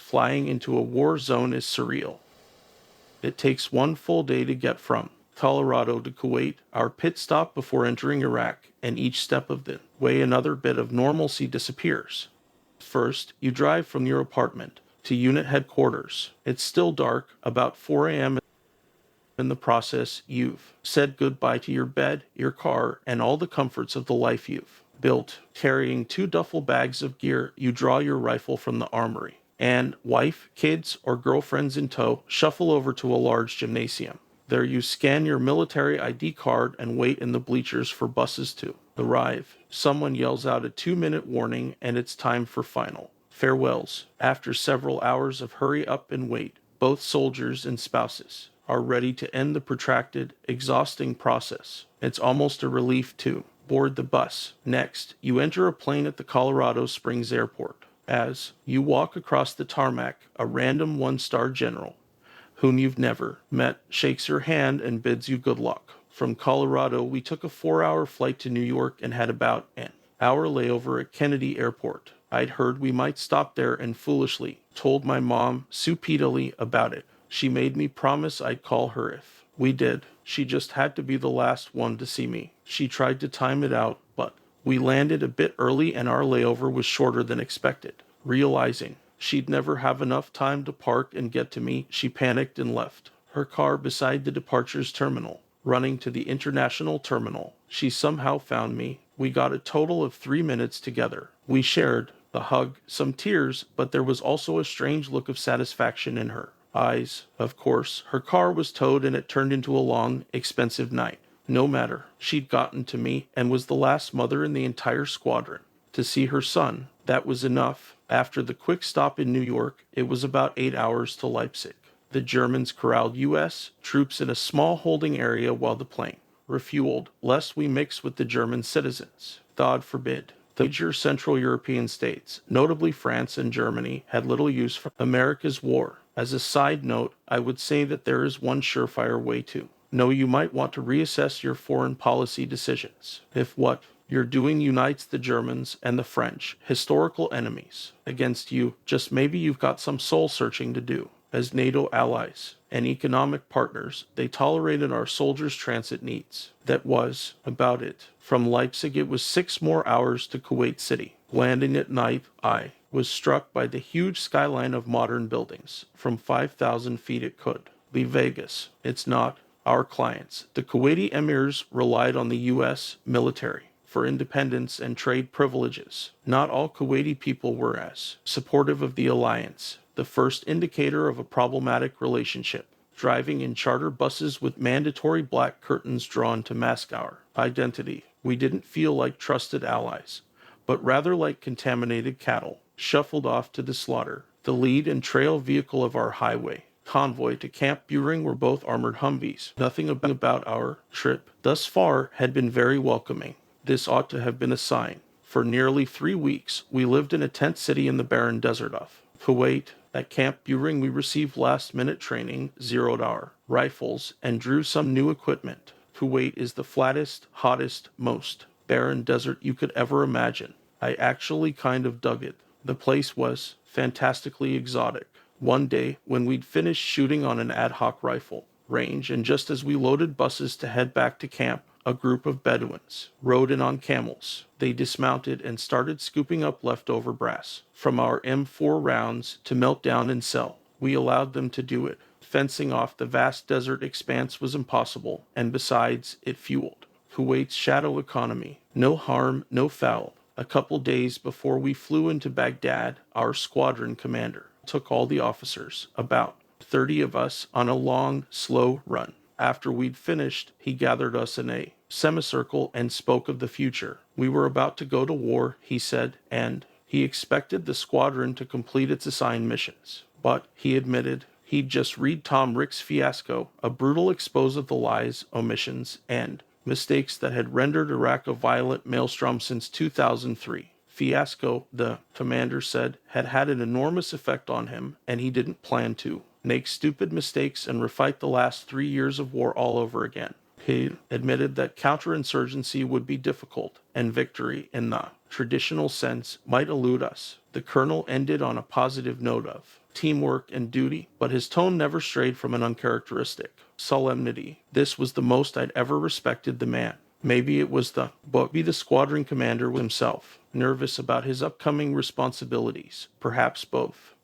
flying into a war zone is surreal. It takes one full day to get from Colorado to Kuwait, our pit stop before entering Iraq, and each step of the way another bit of normalcy disappears. First, you drive from your apartment to unit headquarters. It's still dark, about 4 a.m. In the process, you've said goodbye to your bed, your car, and all the comforts of the life you've built. Carrying 2 duffel bags of gear, you draw your rifle from the armory, and wife, kids, or girlfriends in tow shuffle over to a large gymnasium. There you scan your military ID card and wait in the bleachers for buses to arrive. Someone yells out a 2-minute warning, and it's time for final farewells. After several hours of hurry up and wait, both soldiers and spouses are ready to end the protracted, exhausting process. It's almost a relief to board the bus. Next, you enter a plane at the Colorado Springs airport. As you walk across the tarmac, a random 1-star general, whom you've never met, shakes your hand and bids you good luck. From Colorado, we took a 4-hour flight to New York and had about an hour layover at Kennedy Airport. I'd heard we might stop there and foolishly told my mom stupidly about it. She made me promise I'd call her if we did. She just had to be the last one to see me. She tried to time it out, but we landed a bit early and our layover was shorter than expected. Realizing she'd never have enough time to park and get to me, she panicked and left her car beside the departures terminal. Running to the international terminal, she somehow found me. We got a total of 3 minutes together. We shared the hug, some tears, but there was also a strange look of satisfaction in her eyes. Of course, her car was towed and it turned into a long, expensive night. No matter, she'd gotten to me and was the last mother in the entire squadron to see her son. That was enough. After the quick stop in New York, it was about 8 hours to Leipzig. The Germans corralled U.S. troops in a small holding area while the plane refueled, lest we mix with the German citizens. God forbid. The major Central European states, notably France and Germany, had little use for America's war. As a side note, I would say that there is one surefire way to know you might want to reassess your foreign policy decisions. If what you're doing unites the Germans and the French, historical enemies, against you, just maybe you've got some soul searching to do. As NATO allies and economic partners, they tolerated our soldiers' transit needs. That was about it. From Leipzig, it was 6 more hours to Kuwait City. Landing at night, I was struck by the huge skyline of modern buildings. From 5,000 feet it could be Vegas. It's not our clients. The Kuwaiti emirs relied on the U.S. military for independence and trade privileges. Not all Kuwaiti people were as supportive of the alliance. The first indicator of a problematic relationship. Driving in charter buses with mandatory black curtains drawn to mask our identity. We didn't feel like trusted allies, but rather like contaminated cattle, shuffled off to the slaughter. The lead and trail vehicle of our highway convoy to Camp Buring were both armored Humvees. Nothing about our trip thus far had been very welcoming. This ought to have been a sign. For nearly 3 weeks, we lived in a tent city in the barren desert of Kuwait. At Camp Buring, we received last-minute training, zeroed our rifles, and drew some new equipment. Kuwait is the flattest, hottest, most barren desert you could ever imagine. I actually kind of dug it. The place was fantastically exotic. One day, when we'd finished shooting on an ad hoc rifle range, and just as we loaded buses to head back to camp, a group of Bedouins rode in on camels. They dismounted and started scooping up leftover brass from our M4 rounds to melt down and sell. We allowed them to do it. Fencing off the vast desert expanse was impossible, and besides, it fueled Kuwait's shadow economy. No harm, no foul. A couple days before we flew into Baghdad, our squadron commander took all the officers, about 30 of us, on a long, slow run. After we'd finished, he gathered us in a semicircle and spoke of the future. We were about to go to war, he said, and he expected the squadron to complete its assigned missions. But, he admitted, he'd just read Tom Rick's Fiasco, a brutal expose of the lies, omissions, and mistakes that had rendered Iraq a violent maelstrom since 2003. Fiasco, the commander said, had had an enormous effect on him, and he didn't plan to make stupid mistakes and refight the last 3 years of war all over again. He admitted that counterinsurgency would be difficult, and victory, in the traditional sense, might elude us. The colonel ended on a positive note of teamwork, and duty, but his tone never strayed from an uncharacteristic solemnity. This was the most I'd ever respected the man. Maybe it was the squadron commander himself, nervous about his upcoming responsibilities. Perhaps both.